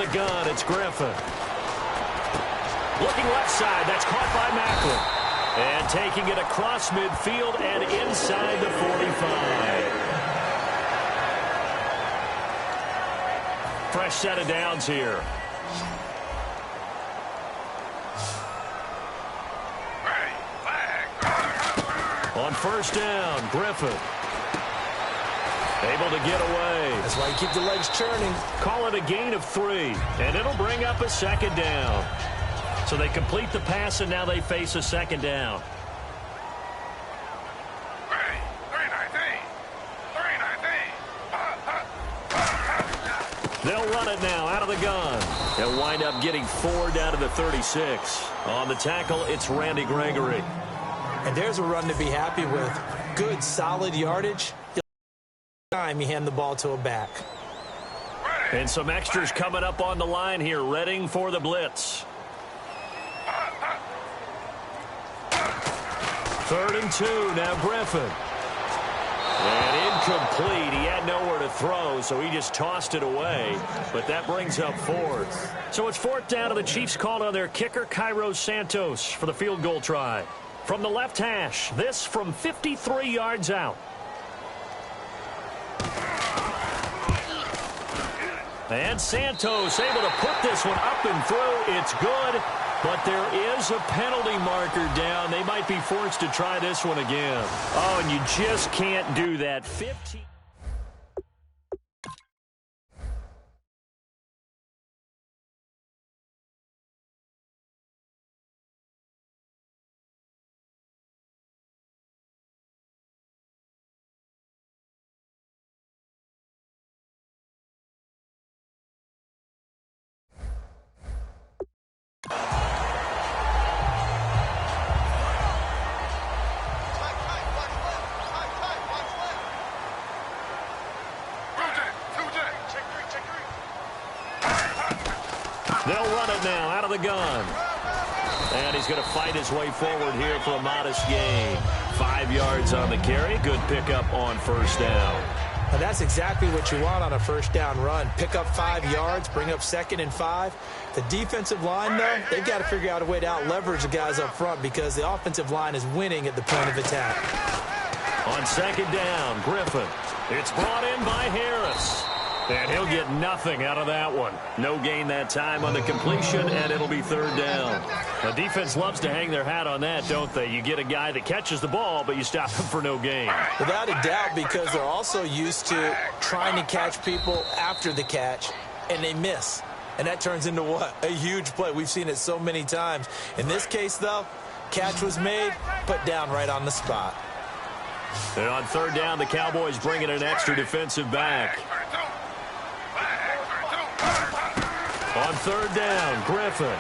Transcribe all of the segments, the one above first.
the gun, it's Griffin. Looking left side, that's caught by Macklin. And taking it across midfield and inside the 45. Fresh set of downs here. On first down, Griffin. Able to get away. That's why you keep the legs churning. Call it a gain of 3, and it'll bring up a second down. So they complete the pass, and now they face a second down. They'll run it now out of the gun. They'll wind up getting 4 down to the 36. On the tackle, it's Randy Gregory. And there's a run to be happy with. Good, solid yardage. Time you hand the ball to a back. And some extras coming up on the line here, readying for the blitz. 3rd and 2, now Griffin. And incomplete. He had nowhere to throw, so he just tossed it away. But that brings up 4th. So it's 4th down, and the Chiefs called on their kicker, Cairo Santos, for the field goal try. From the left hash, this from 53 yards out. And Santos able to put this one up and through. It's good, but there is a penalty marker down. They might be forced to try this one again. Oh, and you just can't do that. 15. They'll run it now out of the gun. And he's going to fight his way forward here for a modest gain. 5 yards on the carry. Good pickup on first down. Now that's exactly what you want on a first down run. Pick up 5 yards, bring up 2nd and 5. The defensive line, though, they've got to figure out a way to out-leverage the guys up front because the offensive line is winning at the point of attack. On 2nd down, Griffin. It's brought in by Harris. And he'll get nothing out of that one. No gain that time on the completion, and it'll be 3rd down. The defense loves to hang their hat on that, don't they? You get a guy that catches the ball, but you stop him for no gain. Without a doubt, because they're also used to trying to catch people after the catch, and they miss. And that turns into what? A huge play. We've seen it so many times. In this case, though, catch was made, put down right on the spot. And on 3rd down, the Cowboys bring in an extra defensive back. On 3rd down, Griffin.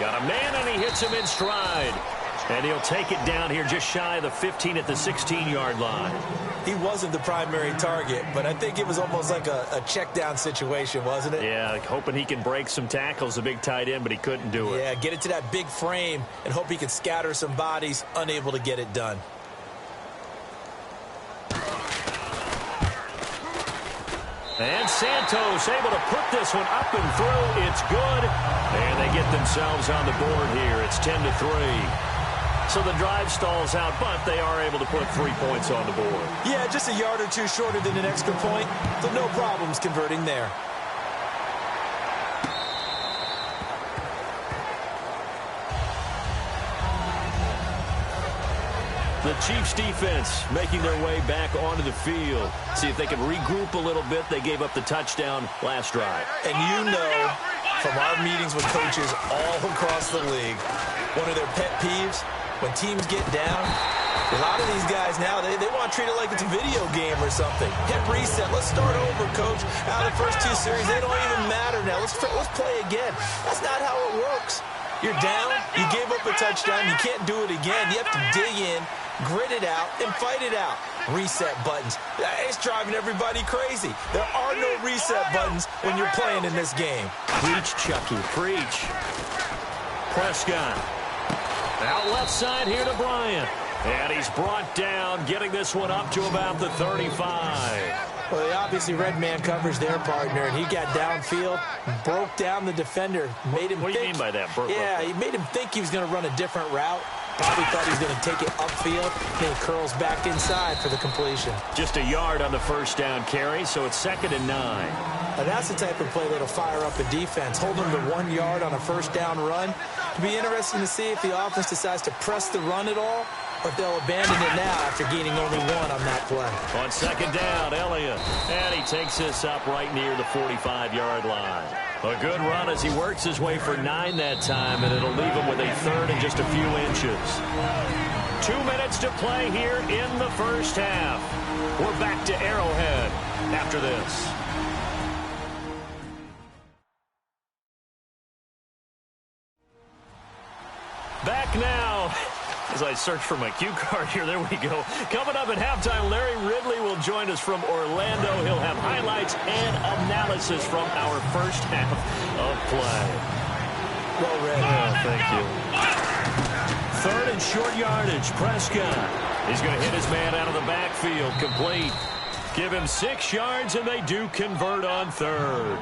Got a man, and he hits him in stride. And he'll take it down here just shy of the 15 at the 16-yard line. He wasn't the primary target, but I think it was almost like a check-down situation, wasn't it? Yeah, hoping he can break some tackles, a big tight end, but he couldn't do it. Yeah, get it to that big frame and hope he can scatter some bodies, unable to get it done. And Santos able to put this one up and through. It's good. And they get themselves on the board here. It's 10-3. So the drive stalls out, but they are able to put 3 points on the board. Yeah, just a yard or two shorter than an extra point, so no problems converting there. The Chiefs defense making their way back onto the field. See if they can regroup a little bit. They gave up the touchdown last drive. And you know from our meetings with coaches all across the league, one of their pet peeves, when teams get down, a lot of these guys now, they want to treat it like it's a video game or something. Hit reset. Let's start over, coach. Out of the first 2 series, they don't even matter now. Let's play again. That's not how it works. You're down. You gave up a touchdown. You can't do it again. You have to dig in, grit it out, and fight it out. Reset buttons. It's driving everybody crazy. There are no reset buttons when you're playing in this game. Preach, Chucky. Preach. Prescott. Out left side here to Bryant. And he's brought down, getting this one up to about the 35. Well, they obviously read man coverage their partner, and he got downfield, broke down the defender, made him What do you mean by that? He made him think he was going to run a different route. Probably thought he was going to take it upfield. Then he curls back inside for the completion. Just a yard on the first down carry, so it's 2nd and 9. Now that's the type of play that'll fire up a defense. Hold them to 1 yard on a first down run. It'll be interesting to see if the offense decides to press the run at all, or if they'll abandon it now after gaining only 1 on that play. On 2nd down, Elliott. And he takes this up right near the 45-yard line. A good run as he works his way for 9 that time, and it'll leave him with a 3rd and just a few inches. 2 minutes to play here in the first half. We're back to Arrowhead after this. Back now. As I search for my cue card here, there we go. Coming up at halftime, Larry Ridley will join us from Orlando. He'll have highlights and analysis from our first half of play. Well read. Oh, thank you. 3rd and short yardage. Prescott. He's going to hit his man out of the backfield. Complete. Give him 6 yards, and they do convert on 3rd.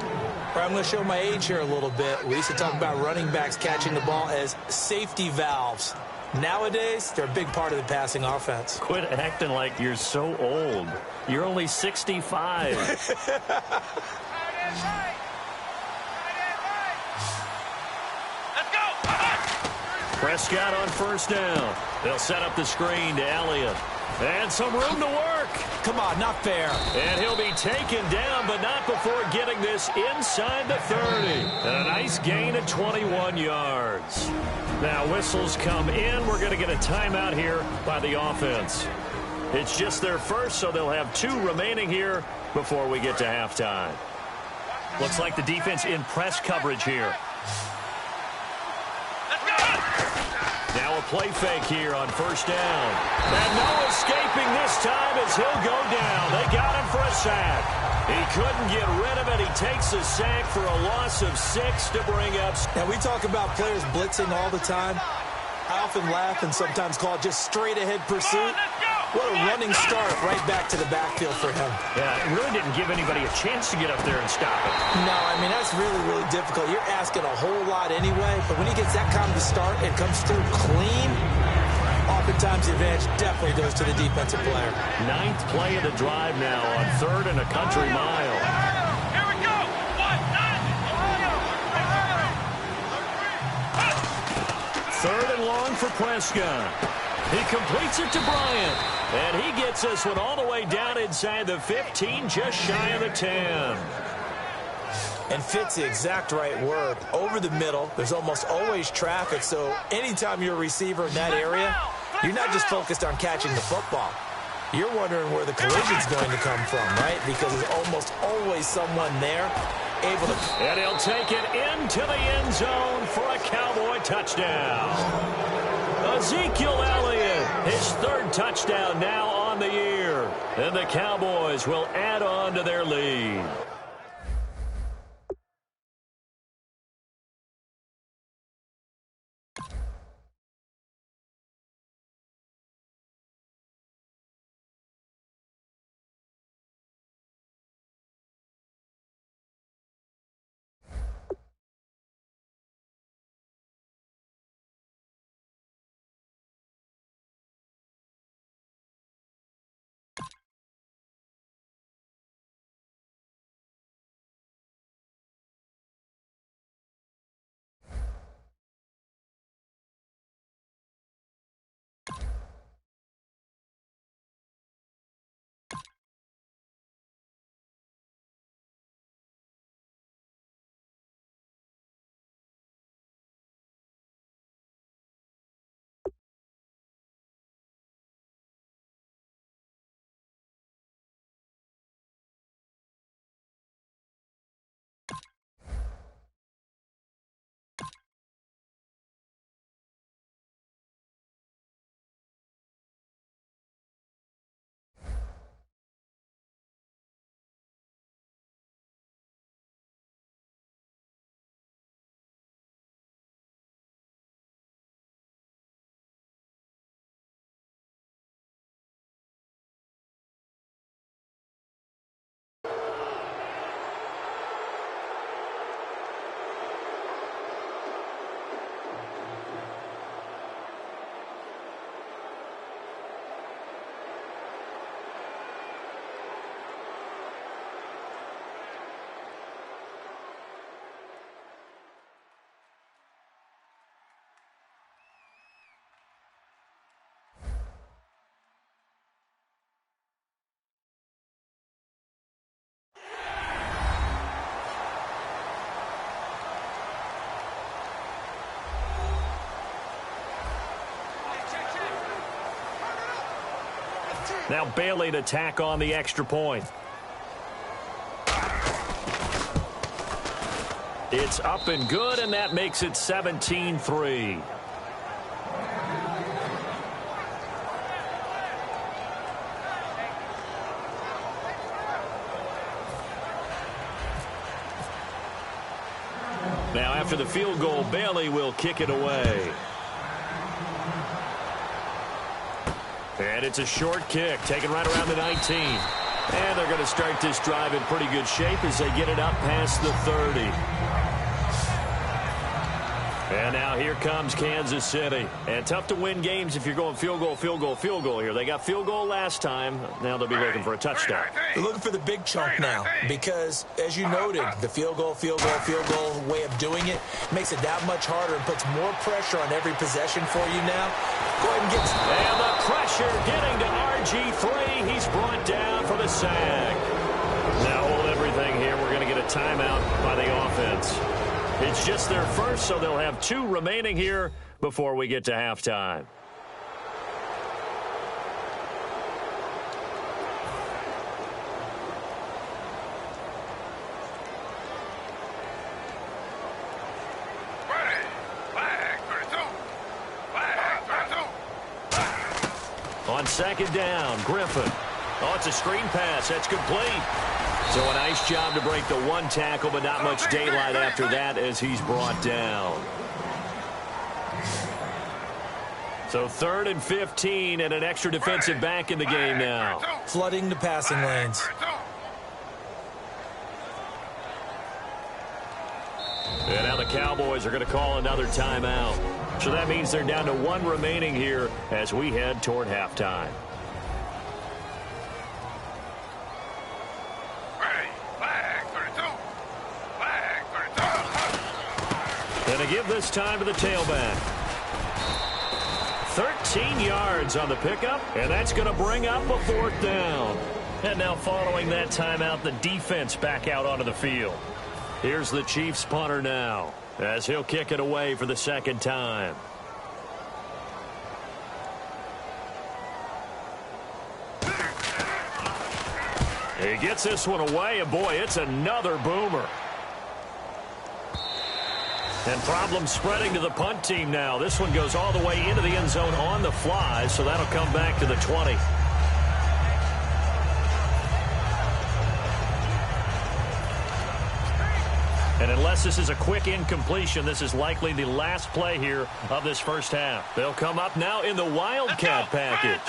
I'm going to show my age here a little bit. We used to talk about running backs catching the ball as safety valves. Nowadays, they're a big part of the passing offense. Quit acting like you're so old. You're only 65. Prescott on first down. They'll set up the screen to Elliott. And some room to work. Come on, not fair. And he'll be taken down, but not before getting this inside the 30. And a nice gain of 21 yards. Now whistles come in. We're going to get a timeout here by the offense. It's just their first, so they'll have 2 remaining here before we get to halftime. Looks like the defense in press coverage here. Now a play fake here on first down. And no escaping this time as he'll go down. They got him for a sack. He couldn't get rid of it. He takes a sack for a loss of 6 to bring up. Now, we talk about players blitzing all the time. I often laugh and sometimes call it just straight-ahead pursuit. What a running start right back to the backfield for him. Yeah, it really didn't give anybody a chance to get up there and stop it. No, I mean, that's really, really difficult. You're asking a whole lot anyway, but when he gets that kind of a start and comes through clean, oftentimes the advantage definitely goes to the defensive player. 9th play of the drive now on 3rd and a country mile. Here we go! 3rd and long for Prescott. He completes it to Bryant. And he gets this one all the way down inside the 15, just shy of the 10. And fit's the exact right word. Over the middle, there's almost always traffic, so anytime you're a receiver in that area, you're not just focused on catching the football. You're wondering where the collision's going to come from, right? Because there's almost always someone there able to... And he'll take it into the end zone for a Cowboy touchdown. Ezekiel Elliott, his 3rd touchdown now on the year. And the Cowboys will add on to their lead. Now Bailey to tack on the extra point. It's up and good, and that makes it 17-3. Now, after the field goal, Bailey will kick it away. And it's a short kick, taken right around the 19. And they're going to start this drive in pretty good shape as they get it up past the 30. And now here comes Kansas City. And tough to win games if you're going field goal, field goal, field goal here. They got field goal last time. Now they'll be looking for a touchdown. They're looking for the big chunk now because, as you noted, the field goal way of doing it makes it that much harder and puts more pressure on every possession for you now. Go ahead and get... And the pressure getting to RG3. He's brought down for the sack. Now hold everything here. We're going to get a timeout by the offense. It's just their first, so they'll have 2 remaining here before we get to halftime. On second down, Griffin. Oh, it's a screen pass. That's complete. So a nice job to break the 1 tackle, but not much daylight after that as he's brought down. So 3rd and 15 and an extra defensive back in the game now. Flooding the passing lanes. And now the Cowboys are going to call another timeout. So that means they're down to 1 remaining here as we head toward halftime. And to give this time to the tailback. 13 yards on the pickup, and that's going to bring up a 4th down. And now following that timeout, the defense back out onto the field. Here's the Chiefs punter now as he'll kick it away for the 2nd time. He gets this one away, and boy, it's another boomer. And problems spreading to the punt team now. This one goes all the way into the end zone on the fly, so that'll come back to the 20. And unless this is a quick incompletion, this is likely the last play here of this first half. They'll come up now in the Wildcat package.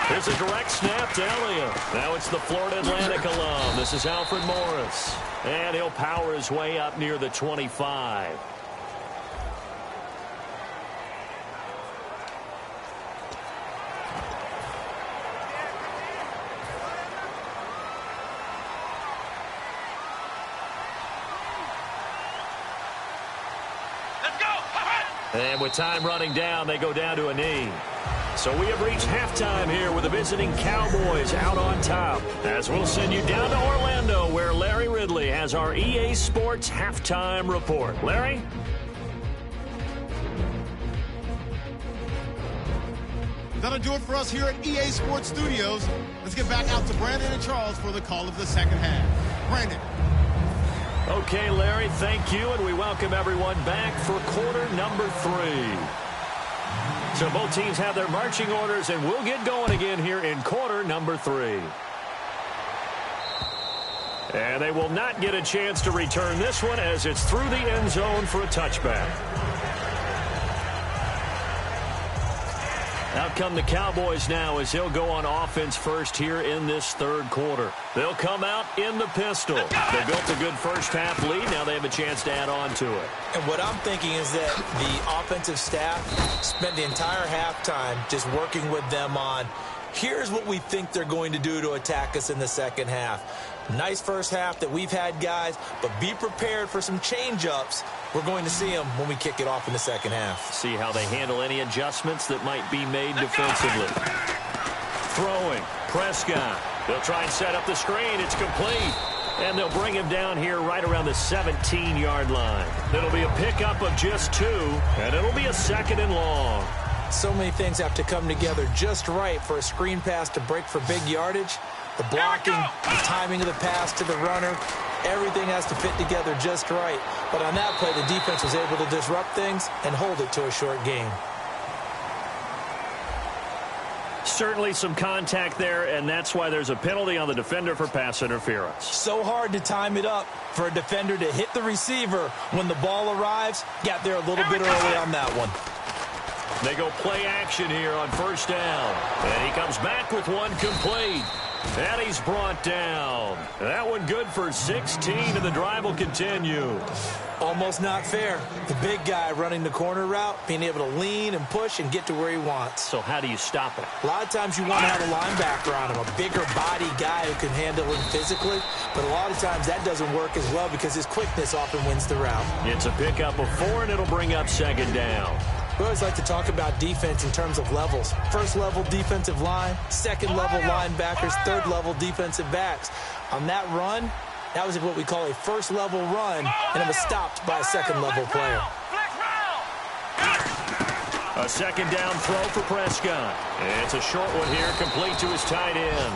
Here's a direct snap to Elliott. Now it's the Florida Atlantic alum. This is Alfred Morris. And he'll power his way up near the 25. And with time running down, they go down to a knee. So we have reached halftime here with the visiting Cowboys out on top. As we'll send you down to Orlando, where Larry Ridley has our EA Sports halftime report. Larry? That'll do it for us here at EA Sports Studios. Let's get back out to Brandon and Charles for the call of the second half. Brandon. Okay, Larry, thank you, and we welcome everyone back for quarter number 3. So both teams have their marching orders, and we'll get going again here in quarter number 3. And they will not get a chance to return this one as it's through the end zone for a touchback. Out come the Cowboys now as they'll go on offense first here in this 3rd quarter. They'll come out in the pistol. They built a good first half lead. Now they have a chance to add on to it. And what I'm thinking is that the offensive staff spent the entire halftime just working with them on, here's what we think they're going to do to attack us in the second half. Nice first half that we've had, guys, but be prepared for some change-ups. We're going to see them when we kick it off in the second half. See how they handle any adjustments that might be made defensively. Throwing. Prescott. They'll try and set up the screen. It's complete. And they'll bring him down here right around the 17-yard line. It'll be a pickup of just 2, and it'll be a 2nd and long. So many things have to come together just right for a screen pass to break for big yardage. The blocking, the timing of the pass to the runner, everything has to fit together just right. But on that play, the defense was able to disrupt things and hold it to a short gain. Certainly some contact there, and that's why there's a penalty on the defender for pass interference. So hard to time it up for a defender to hit the receiver when the ball arrives. Got there a little bit early on that one. They go play action here on first down. And he comes back with one complete. And he's brought down. That one good for 16, and the drive will continue. Almost not fair. The big guy running the corner route, being able to lean and push and get to where he wants. So how do you stop it? A lot of times you want to have a linebacker on him, a bigger body guy who can handle him physically. But a lot of times that doesn't work as well because his quickness often wins the route. It's a pickup of 4, and it'll bring up second down. We always like to talk about defense in terms of levels. First level defensive line, second level linebackers, third level defensive backs. On that run, that was what we call a first level run, and it was stopped by a second level player. A second down throw for Prescott. It's a short one here, complete to his tight end.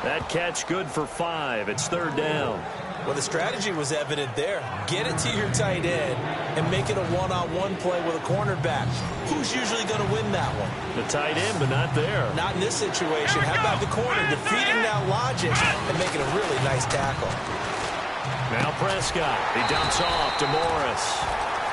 That catch good for 5. It's third down. Well, the strategy was evident there. Get it to your tight end and make it a one-on-one play with a cornerback. Who's usually going to win that one? The tight end, but not there. Not in this situation. How about the corner defeating that logic and making a really nice tackle? Now Prescott. He dumps off to Morris.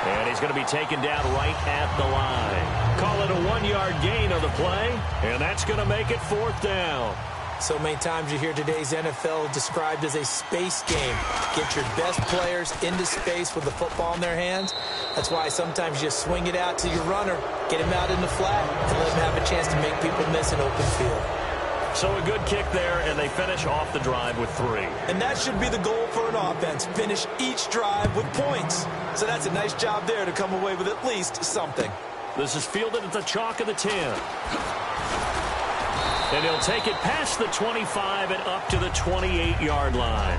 And he's going to be taken down right at the line. Call it a 1-yard gain on the play, and that's going to make it fourth down. So many times you hear today's NFL described as a space game. Get your best players into space with the football in their hands. That's why sometimes you just swing it out to your runner, get him out in the flat, and let him have a chance to make people miss an open field. So a good kick there, and they finish off the drive with 3. And that should be the goal for an offense. Finish each drive with points. So that's a nice job there to come away with at least something. This is fielded at the chalk of the 10. And he'll take it past the 25 and up to the 28-yard line.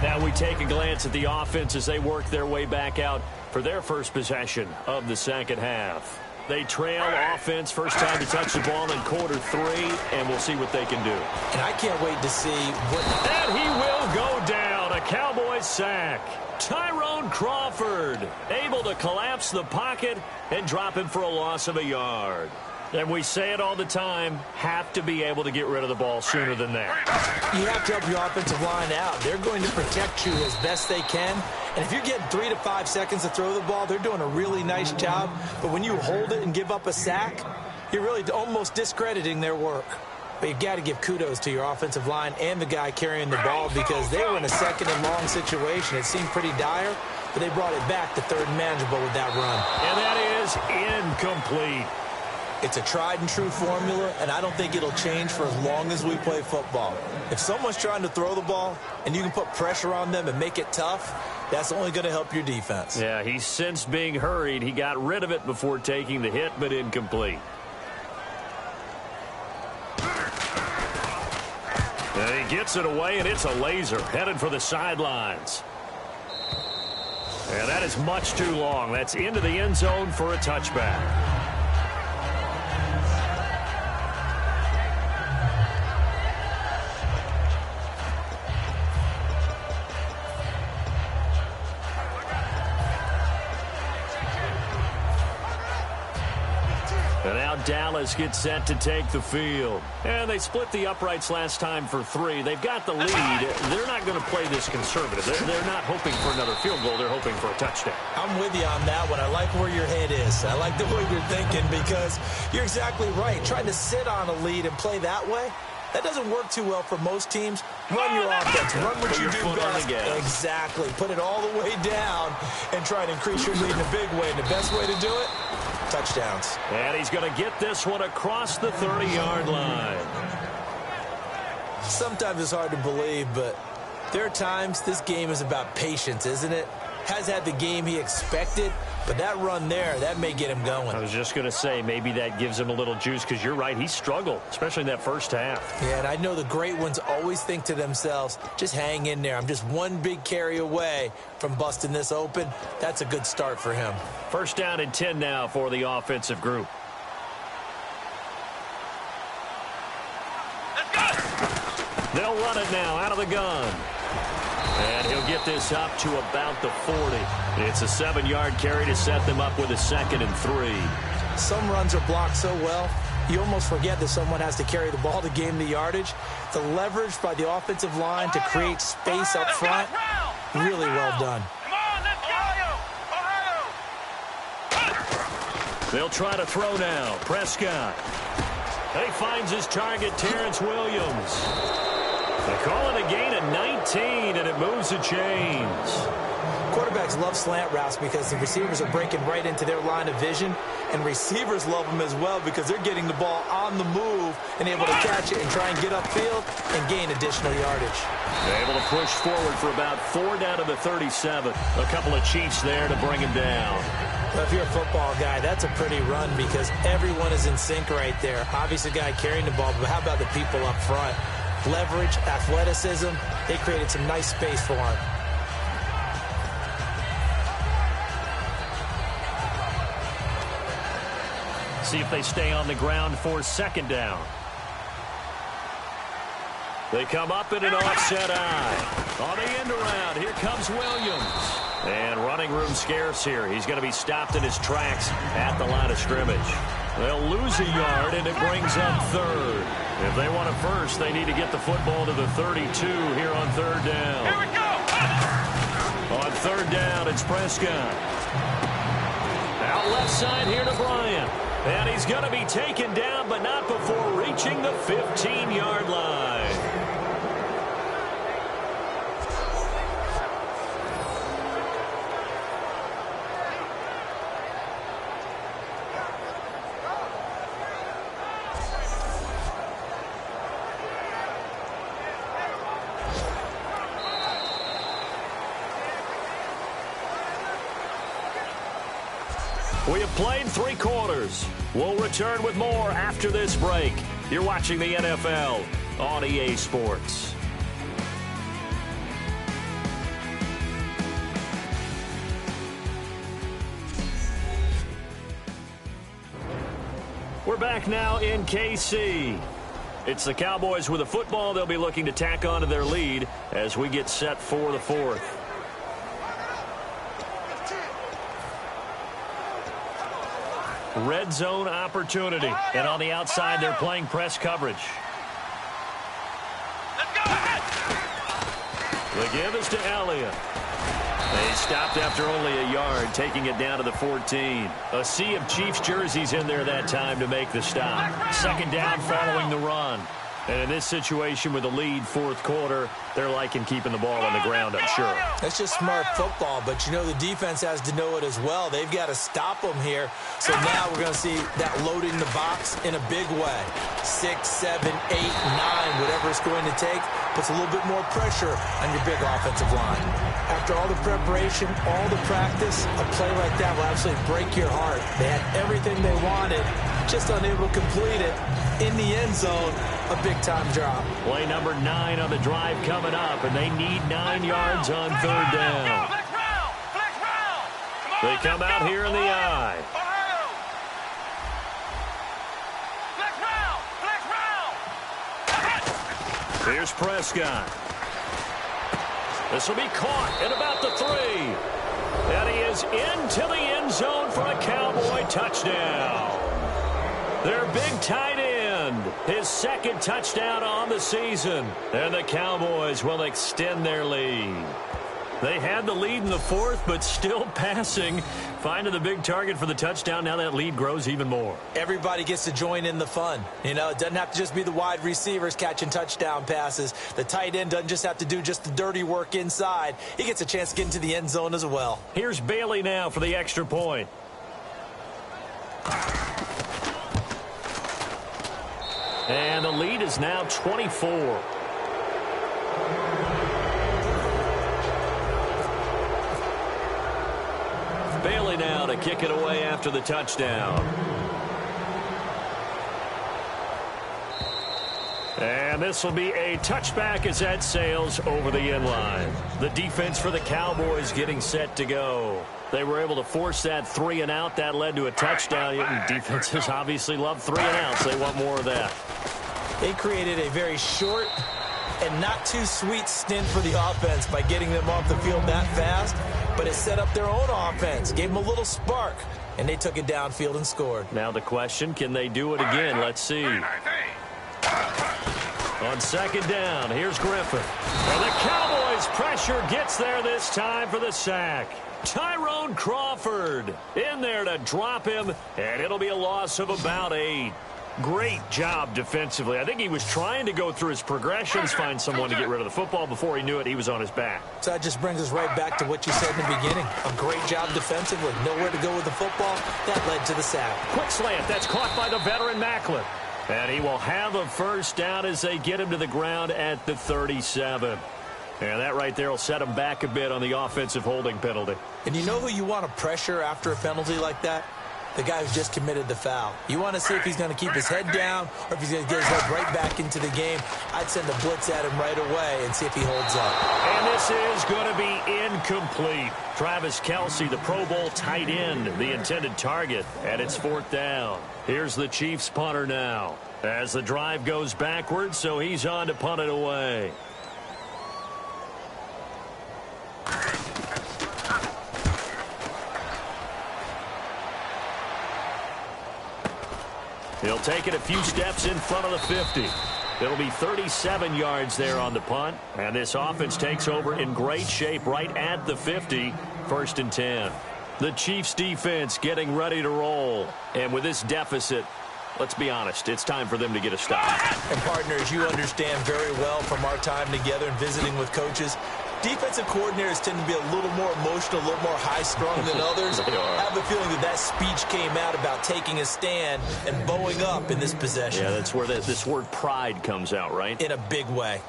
Now we take a glance at the offense as they work their way back out for their first possession of the second half. They trail offense, first time to touch the ball in quarter 3, and we'll see what they can do. And I can't wait to see what... And he will go down, a Cowboys sack. Tyrone Crawford able to collapse the pocket and drop him for a loss of a yard. And we say it all the time, have to be able to get rid of the ball sooner than that. You have to help your offensive line out. They're going to protect you as best they can. And if you're getting 3 to 5 seconds to throw the ball, they're doing a really nice job. But when you hold it and give up a sack, you're really almost discrediting their work. But you've got to give kudos to your offensive line and the guy carrying the ball because they were in a second and long situation. It seemed pretty dire, but they brought it back to third and manageable with that run. And that is incomplete. It's a tried-and-true formula, and I don't think it'll change for as long as we play football. If someone's trying to throw the ball and you can put pressure on them and make it tough, that's only going to help your defense. Yeah, he sensed being hurried. He got rid of it before taking the hit, but incomplete. And he gets it away, and it's a laser headed for the sidelines. And that is much too long. That's into the end zone for a touchback. And now Dallas gets set to take the field. And they split the uprights last time for 3. They've got the lead. They're not going to play this conservative. They're not hoping for another field goal. They're hoping for a touchdown. I'm with you on that one. I like where your head is. I like the way you're thinking because you're exactly right. Trying to sit on a lead and play that way, that doesn't work too well for most teams. Run your offense. Run what you do best. Exactly. Put it all the way down and try and increase your lead in a big way. And the best way to do it, touchdowns. And he's going to get this one across the 30-yard line. Sometimes it's hard to believe, but there are times this game is about patience, isn't it? has had the game he expected, but that run there, that may get him going. I was just going to say, maybe that gives him a little juice, because you're right, he struggled, especially in that first half. Yeah, and I know the great ones always think to themselves, just hang in there. I'm just one big carry away from busting this open. That's a good start for him. First down and 10 now for the offensive group. They'll run it now out of the gun. And he'll get this up to about the 40. It's a 7-yard carry to set them up with a 2nd and 3. Some runs are blocked so well, you almost forget that someone has to carry the ball to gain the yardage. The leverage by the offensive line to create space up front, really well done. They'll try to throw now. Prescott. He finds his target, Terrence Williams. They call it a gain of 19, and it moves the chains. Quarterbacks love slant routes because the receivers are breaking right into their line of vision, and receivers love them as well because they're getting the ball on the move and able to catch it and try and get upfield and gain additional yardage. They're able to push forward for about 4 down to the 37. A couple of Chiefs there to bring him down. Well, if you're a football guy, that's a pretty run because everyone is in sync right there. Obviously, the guy carrying the ball, but how about the people up front? Leverage, athleticism, they created some nice space for him. See if they stay on the ground for 2nd down. They come up in an offset eye. On the end around, here comes Williams. And running room scarce here. He's going to be stopped in his tracks at the line of scrimmage. They'll lose a yard, and it brings up 3rd. If they want a first, they need to get the football to the 32 here on 3rd down. Here we go! On 3rd down, it's Prescott. Out left side here to Bryant. And he's going to be taken down, but not before reaching the 15-yard line. We have played 3 quarters. We'll return with more after this break. You're watching the NFL on EA Sports. We're back now in KC. It's the Cowboys with a football. They'll be looking to tack on to their lead as we get set for the 4th. Red zone opportunity. And on the outside, they're playing press coverage. Let's go ahead. The give is to Elliott. They stopped after only a yard, taking it down to the 14. A sea of Chiefs jerseys in there that time to make the stop. 2nd down following the run. And in this situation with the lead 4th quarter, they're liking keeping the ball on the ground, I'm sure. That's just smart football, but you know the defense has to know it as well. They've got to stop them here. So now we're going to see that loading the box in a big way. 6, 7, 8, 9, whatever it's going to take, puts a little bit more pressure on your big offensive line. After all the preparation, all the practice, a play like that will absolutely break your heart. They had everything they wanted, just unable to complete it. In the end zone, a big-time drop. Play number 9 on the drive coming up, and they need 9 yards on 3rd down. They come out here in the eye. Here's Prescott. This will be caught at about the 3. And he is into the end zone for a Cowboy touchdown. Their big tight end, his 2nd touchdown on the season. And the Cowboys will extend their lead. They had the lead in the 4th, but still passing. Finding the big target for the touchdown. Now that lead grows even more. Everybody gets to join in the fun. You know, it doesn't have to just be the wide receivers catching touchdown passes. The tight end doesn't just have to do just the dirty work inside. He gets a chance to get into the end zone as well. Here's Bailey now for the extra point. And the lead is now 24. Bailey now to kick it away after the touchdown. And this will be a touchback as that sails over the end line. The defense for the Cowboys getting set to go. They were able to force that 3 and out. That led to a touchdown. Defenses obviously love 3 and outs. They want more of that. They created a very short and not too sweet stint for the offense by getting them off the field that fast, but it set up their own offense, gave them a little spark, and they took it downfield and scored. Now the question, can they do it again? Let's see. On second down, here's Griffin. And the Cowboys pressure gets there this time for the sack. Tyrone Crawford in there to drop him, and it'll be a loss of about 8. Great job defensively. I think he was trying to go through his progressions, find someone to get rid of the football. Before he knew it, he was on his back. So that just brings us right back to what you said in the beginning. A great job defensively. Nowhere to go with the football. That led to the sack. Quick slant. That's caught by the veteran Macklin. And he will have a first down as they get him to the ground at the 37. And that right there will set him back a bit on the offensive holding penalty. And you know who you want to pressure after a penalty like that? The guy who's just committed the foul. You want to see if he's going to keep his head down or if he's going to get his head right back into the game. I'd send a blitz at him right away and see if he holds up. And this is going to be incomplete. Travis Kelce, the Pro Bowl tight end, the intended target, and it's 4th down. Here's the Chiefs punter now as the drive goes backwards, so he's on to punt it away. He'll take it a few steps in front of the 50. It'll be 37 yards there on the punt. And this offense takes over in great shape right at the 50. 1st and 10. The Chiefs defense getting ready to roll. And with this deficit, let's be honest, it's time for them to get a stop. And partners, you understand very well from our time together and visiting with coaches, defensive coordinators tend to be a little more emotional, a little more high-strung than others. I have a feeling that speech came out about taking a stand and bowing up in this possession. Yeah, that's where this word pride comes out, right? In a big way.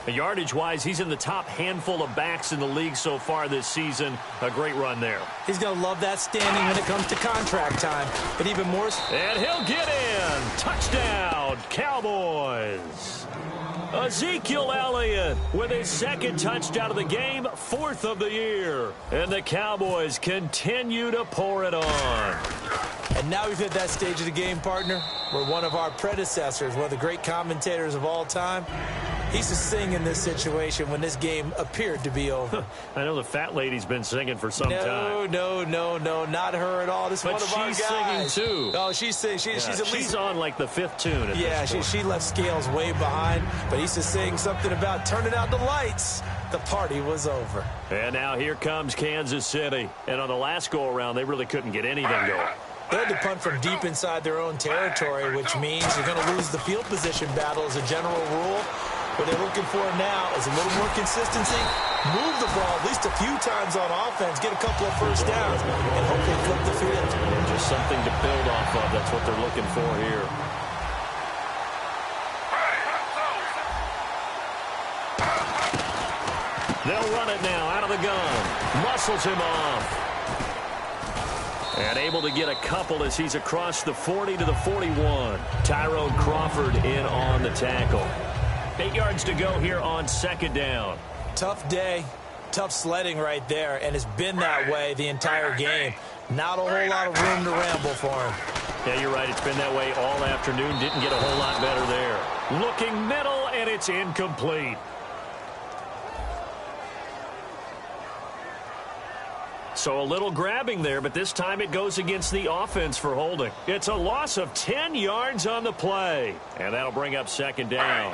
Yardage-wise, he's in the top handful of backs in the league so far this season. A great run there. He's going to love that standing when it comes to contract time, but even more. And he'll get in. Touchdown, Cowboys. Ezekiel Elliott with his 2nd touchdown of the game, 4th of the year. And the Cowboys continue to pour it on. And now we've hit that stage of the game, partner, where one of our predecessors, one of the great commentators of all time, he used to sing in this situation when this game appeared to be over. I know the fat lady's been singing for some time. No, not her at all. This is one of our guys. But she's singing too. Oh, she's singing. She's on like the 5th tune. Yeah, she left Scales way behind, but he used to sing something about turning out the lights. The party was over. And now here comes Kansas City. And on the last go-around, they really couldn't get anything going. They had to punt from deep inside their own territory, which means you're going to lose the field position battle as a general rule. What they're looking for now is a little more consistency, move the ball at least a few times on offense, get a couple of first downs, and hopefully flip the field. Just something to build off of. That's what they're looking for here. They'll run it now out of the gun. Muscles him off. And able to get a couple as he's across the 40 to the 41. Tyrone Crawford in on the tackle. 8 yards to go here on 2nd down. Tough day, tough sledding right there, and it's been that way the entire game. Not a whole lot of room to ramble for him. Yeah, you're right. It's been that way all afternoon. Didn't get a whole lot better there. Looking middle, and it's incomplete. So a little grabbing there, but this time it goes against the offense for holding. It's a loss of 10 yards on the play. And that'll bring up 2nd down.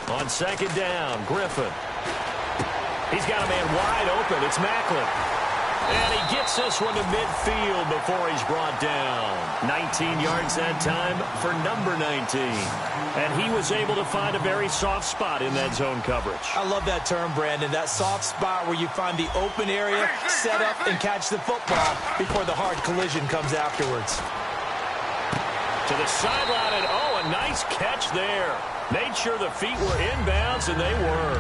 On 2nd down, Griffin. He's got a man wide open. It's Macklin. And he gets this one to midfield before he's brought down. 19 yards that time for number 19. And he was able to find a very soft spot in that zone coverage. I love that term, Brandon. That soft spot where you find the open area, set up, and catch the football before the hard collision comes afterwards. To the sideline, and a nice catch there. Made sure the feet were inbounds, and they were.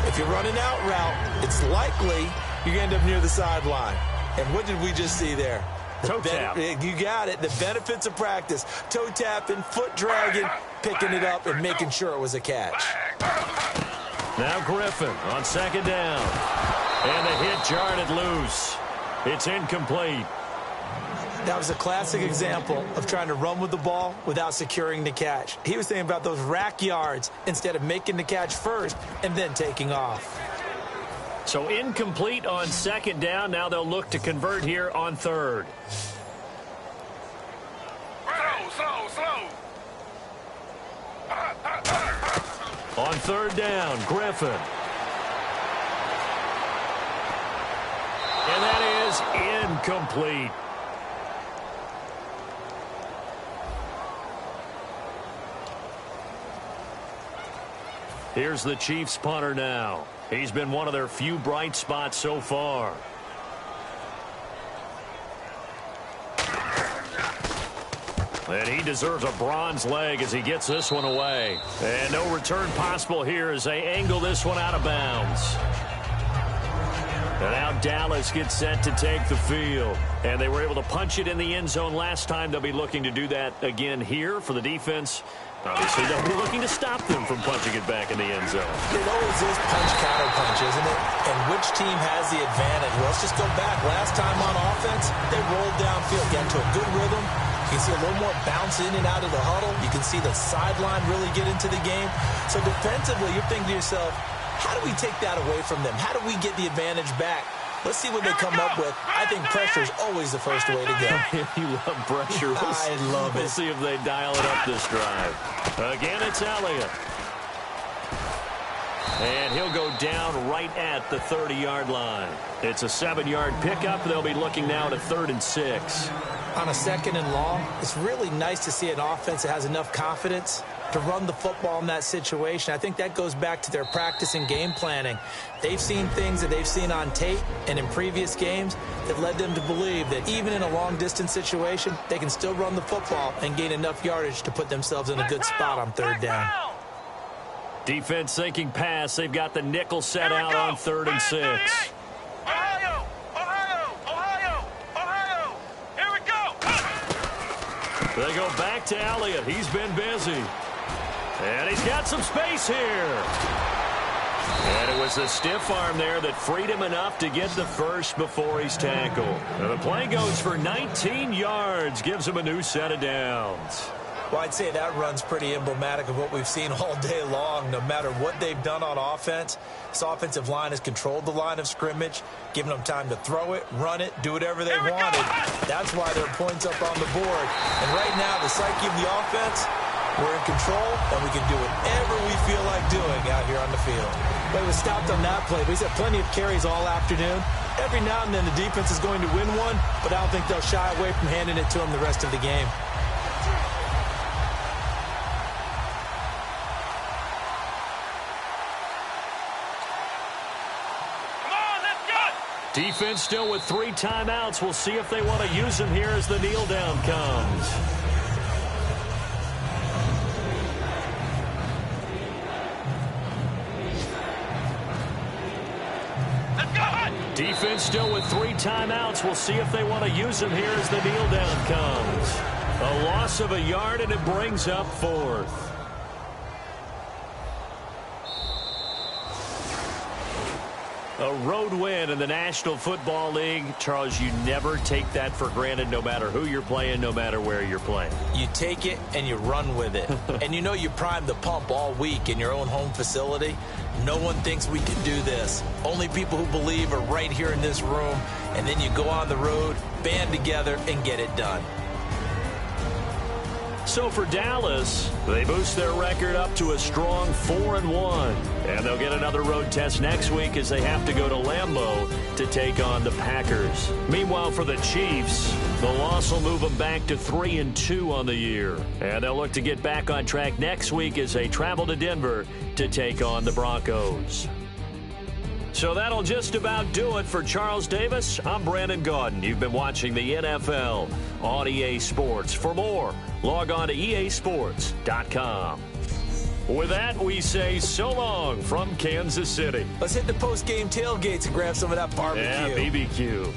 If you run an out route, it's likely you're going to end up near the sideline. And what did we just see there? Toe tap. You got it. The benefits of practice. Toe tapping, foot dragging, picking it up, and making sure it was a catch. Now Griffin on second down. And the hit jarred it loose. It's incomplete. That was a classic example of trying to run with the ball without securing the catch. He was thinking about those rack yards instead of making the catch first and then taking off. So incomplete on second down. Now they'll look to convert here on third. Slow. On third down, Griffin. And that is incomplete. Here's the Chiefs punter now. He's been one of their few bright spots so far. And he deserves a bronze leg as he gets this one away. And no return possible here as they angle this one out of bounds. And now Dallas gets set to take the field. And they were able to punch it in the end zone last time. They'll be looking to do that again here for the defense. Obviously, they'll be looking to stop them from punching it back in the end zone. It always is punch-counter-punch, isn't it? And which team has the advantage? Well, let's just go back. Last time on offense, they rolled downfield, got into a good rhythm. You can see a little more bounce in and out of the huddle. You can see the sideline really get into the game. So defensively, you're thinking to yourself, how do we take that away from them? How do we get the advantage back? Let's see what they come up with. I think pressure is always the first way to go. You love pressure. I love it. We'll see if they dial it up this drive. Again, it's Elliott. And he'll go down right at the 30-yard line. It's a 7-yard pickup. They'll be looking now to 3rd and 6. On a 2nd and long, it's really nice to see an offense that has enough confidence to run the football in that situation. I think that goes back to their practice and game planning. They've seen things that they've seen on tape and in previous games that led them to believe that even in a long-distance situation, they can still run the football and gain enough yardage to put themselves in a good spot on 3rd down. Defense thinking pass. They've got the nickel set out on 3rd and 6. Ohio! Here we go! They go back to Elliott. He's been busy. And he's got some space here. And it was a stiff arm there that freed him enough to get the first before he's tackled. And the play goes for 19 yards. Gives him a new set of downs. Well, I'd say that run's pretty emblematic of what we've seen all day long. No matter what they've done on offense, this offensive line has controlled the line of scrimmage, giving them time to throw it, run it, do whatever they wanted. That's why there are points up on the board. And right now, the psyche of the offense, we're in control, and we can do whatever we feel like doing out here on the field. But he was stopped on that play, but he's had plenty of carries all afternoon. Every now and then the defense is going to win one, but I don't think they'll shy away from handing it to him the rest of the game. Defense still with 3 timeouts. We'll see if they want to use them here as the kneel down comes. Defense still with 3 timeouts. We'll see if they want to use them here as the kneel down comes. A loss of a yard, and it brings up 4th. A road win in the National Football League. Charles, you never take that for granted, no matter who you're playing, no matter where you're playing. You take it and you run with it. And you know you primed the pump all week in your own home facility. No one thinks we can do this. Only people who believe are right here in this room. And then you go on the road, band together, and get it done. So for Dallas, they boost their record up to a strong 4-1. And they'll get another road test next week as they have to go to Lambeau to take on the Packers. Meanwhile, for the Chiefs, the loss will move them back to 3-2 on the year. And they'll look to get back on track next week as they travel to Denver to take on the Broncos. So that'll just about do it for Charles Davis. I'm Brandon Gaudin. You've been watching the NFL on EA Sports. For more, log on to easports.com. With that, we say so long from Kansas City. Let's hit the post-game tailgates and grab some of that barbecue. Yeah, BBQ.